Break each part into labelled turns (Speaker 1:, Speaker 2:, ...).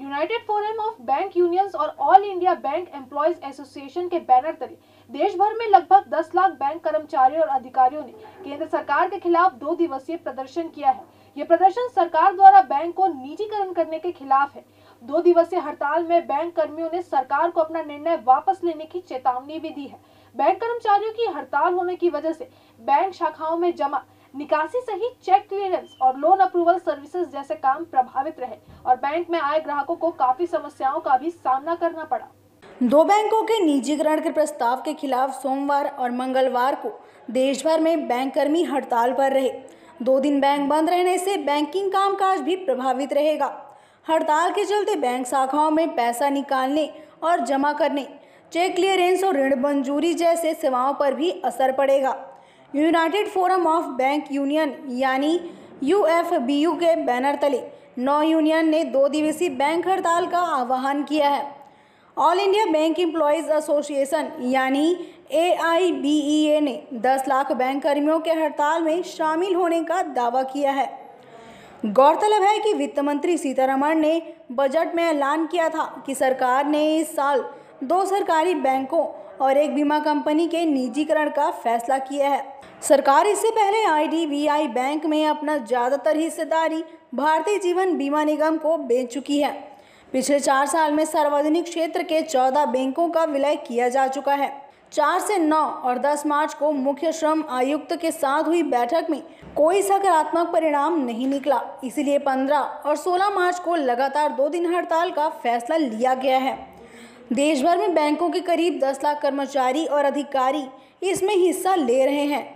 Speaker 1: United Forum of Bank Unions और All India Bank Employees Association के banner तले देश भर में लगभग 10 लाख बैंक कर्मचारियों और अधिकारियों ने केंद्र सरकार के खिलाफ 2 दिवसीय प्रदर्शन किया है। ये प्रदर्शन सरकार द्वारा बैंक को निजीकरण करने के खिलाफ है। 2 दिवसीय हड़ताल में बैंक कर्मियों ने सरकार को अपना निर्णय वापस लेने की चेतावनी भी दी है। बैंक कर्मचारियों की हड़ताल होने की वजह से बैंक शाखाओं में जमा निकासी सहित चेक क्लियरेंस और लोन अप्रूवल सर्विसेज जैसे काम प्रभावित रहे और बैंक में आए ग्राहकों को काफी समस्याओं का भी सामना करना पड़ा।
Speaker 2: 2 बैंकों के निजीकरण के प्रस्ताव के खिलाफ सोमवार और मंगलवार को देश भर में बैंक कर्मी हड़ताल पर रहे। 2 दिन बैंक बंद रहने से बैंकिंग कामकाज भी प्रभावित रहेगा। हड़ताल के चलते बैंक शाखाओं में पैसा निकालने और जमा करने, चेक क्लियरेंस और ऋण मंजूरी जैसे सेवाओं पर भी असर पड़ेगा। United Forum of bank union यानी यूएफबीयू के बैनर तले 9 यूनियन ने 2 दिवसीय बैंक हड़ताल का आह्वान किया है। All India Bank Employees association यानी AIBEA ने 10 लाख बैंक कर्मियों के हड़ताल में शामिल होने का दावा किया है। गौरतलब है कि वित्त मंत्री सीतारमण ने बजट में ऐलान किया था कि सरकार ने इस साल 2 सरकारी बैंकों और 1 बीमा कंपनी के निजीकरण का फैसला किया है। सरकार इससे पहले IDBI बैंक में अपना ज़्यादातर हिस्सेदारी भारतीय जीवन बीमा निगम को बेच चुकी है। पिछले 4 साल में सार्वजनिक क्षेत्र के 14 बैंकों का विलय किया जा चुका है। 4 से 9 और 10 मार्च को मुख्य श्रम आयुक्त के साथ हुई बैठक में कोई सकारात्मक परिणाम नहीं निकला, इसलिए 15 और 16 मार्च को लगातार 2 दिन हड़ताल का फैसला लिया गया है। देश भर में बैंकों के करीब 10 लाख कर्मचारी और अधिकारी इसमें हिस्सा ले रहे हैं।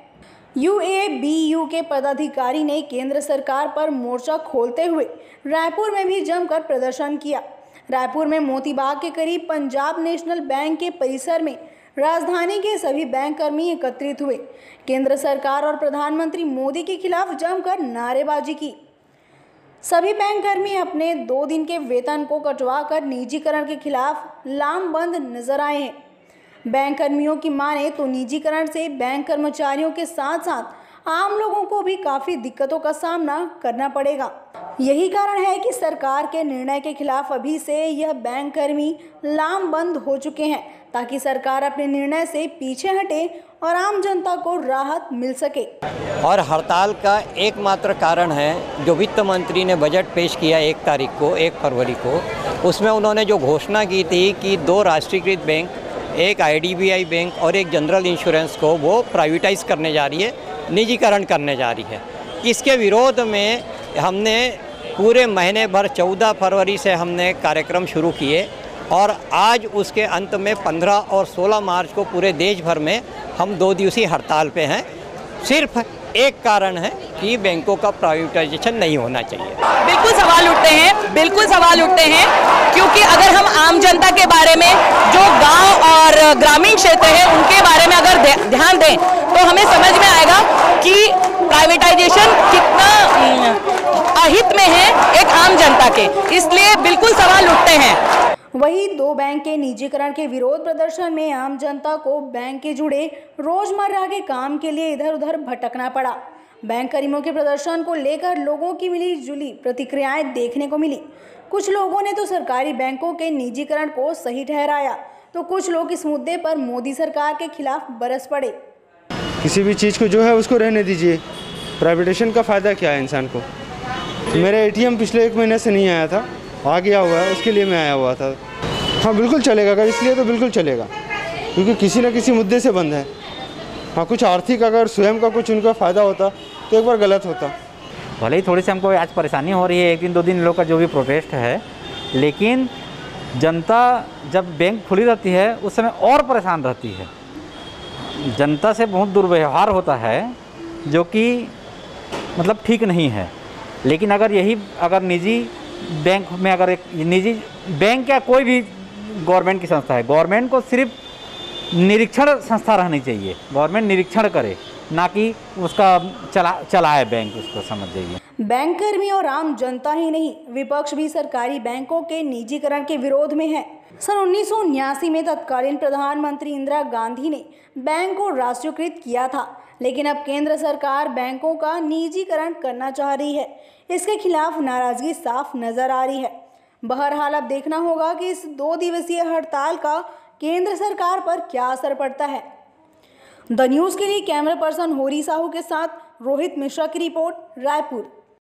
Speaker 2: UABU के पदाधिकारी ने केंद्र सरकार पर मोर्चा खोलते हुए रायपुर में भी जमकर प्रदर्शन किया। रायपुर में मोती बाग के करीब पंजाब नेशनल बैंक के परिसर में राजधानी के सभी बैंक कर्मी एकत्रित हुए। केंद्र सरकार और प्रधानमंत्री मोदी के खिलाफ जमकर नारेबाजी की। सभी बैंक कर्मी अपने 2 दिन के वेतन को कटवाकर निजीकरण के खिलाफ लामबंद नजर आए हैं। बैंक कर्मियों की माने तो निजीकरण से बैंक कर्मचारियों के साथ साथ आम लोगों को भी काफ़ी दिक्कतों का सामना करना पड़ेगा। यही कारण है कि सरकार के निर्णय के खिलाफ अभी से यह बैंक कर्मी लामबंद हो चुके हैं, ताकि सरकार अपने निर्णय से पीछे हटे और आम जनता को राहत मिल सके।
Speaker 3: और हड़ताल का एकमात्र कारण है जो वित्त मंत्री ने बजट पेश किया 1 तारीख को, 1 फरवरी को, उसमें उन्होंने जो घोषणा की थी कि 2 राष्ट्रीयकृत बैंक, एक IDBI बैंक और एक जनरल इंश्योरेंस को वो प्राइवेटाइज करने जा रही है, निजीकरण करने जा रही है। इसके विरोध में हमने पूरे महीने भर 14 फरवरी से हमने कार्यक्रम शुरू किए और आज उसके अंत में 15 और 16 मार्च को पूरे देश भर में हम 2 दिवसीय हड़ताल पे हैं। सिर्फ एक कारण है कि बैंकों का प्राइवेटाइजेशन नहीं होना चाहिए।
Speaker 4: बिल्कुल सवाल उठते हैं क्योंकि अगर हम आम जनता के बारे में, जो गांव और ग्रामीण क्षेत्र है उनके बारे में अगर ध्यान दें तो हमें समझ में आएगा कि प्राइवेटाइजेशन कितना अहित में है एक आम जनता के, इसलिए बिल्कुल सवाल उठते हैं।
Speaker 2: वहीं 2 बैंक के निजीकरण के विरोध प्रदर्शन में आम जनता को बैंक के जुड़े रोजमर्रा के काम के लिए इधर उधर भटकना पड़ा। बैंक कर्मियों के प्रदर्शन को लेकर लोगों की मिली जुली प्रतिक्रियाएं देखने को मिली। कुछ लोगों ने तो सरकारी बैंकों के निजीकरण को सही ठहराया, तो कुछ लोग इस मुद्दे पर मोदी सरकार के खिलाफ बरस पड़े।
Speaker 5: किसी भी चीज़ को जो है उसको रहने दीजिए, प्राइवेटेशन का फ़ायदा क्या है इंसान को। मेरा ATM पिछले 1 महीने से नहीं आया था, आ गया हुआ है, उसके लिए मैं आया हुआ था। हाँ बिल्कुल चलेगा, अगर इसलिए तो बिल्कुल चलेगा, क्योंकि किसी न किसी मुद्दे से बंद है। हाँ कुछ आर्थिक अगर स्वयं का कुछ उनका फ़ायदा होता तो एक बार गलत होता।
Speaker 6: भले ही थोड़ी सी हमको आज परेशानी हो रही है, 1 दिन 2 दिन लोग का जो भी प्रोटेस्ट है, लेकिन जनता जब बैंक खुली रहती है उस समय और परेशान रहती है। जनता से बहुत दुर्व्यवहार होता है जो कि मतलब ठीक नहीं है। लेकिन अगर निजी बैंक में, अगर एक निजी बैंक या कोई भी गवर्नमेंट की संस्था है, गवर्नमेंट को सिर्फ निरीक्षण संस्था रहनी चाहिए। गवर्नमेंट निरीक्षण करे, ना कि उसका चलाए बैंक, उसको समझ जाइए।
Speaker 2: बैंक कर्मी और आम जनता ही नहीं, विपक्ष भी सरकारी बैंकों के निजीकरण के विरोध में है। सन 1979 में तत्कालीन प्रधानमंत्री इंदिरा गांधी ने बैंक को राष्ट्रीयकृत किया था, लेकिन अब केंद्र सरकार बैंकों का निजीकरण करना चाह रही है। इसके खिलाफ नाराजगी साफ नजर आ रही है। बहरहाल अब देखना होगा कि इस 2 दिवसीय हड़ताल का केंद्र सरकार पर क्या असर पड़ता है। द न्यूज़ के लिए कैमरा पर्सन होरी साहू के साथ रोहित मिश्रा की रिपोर्ट, रायपुर।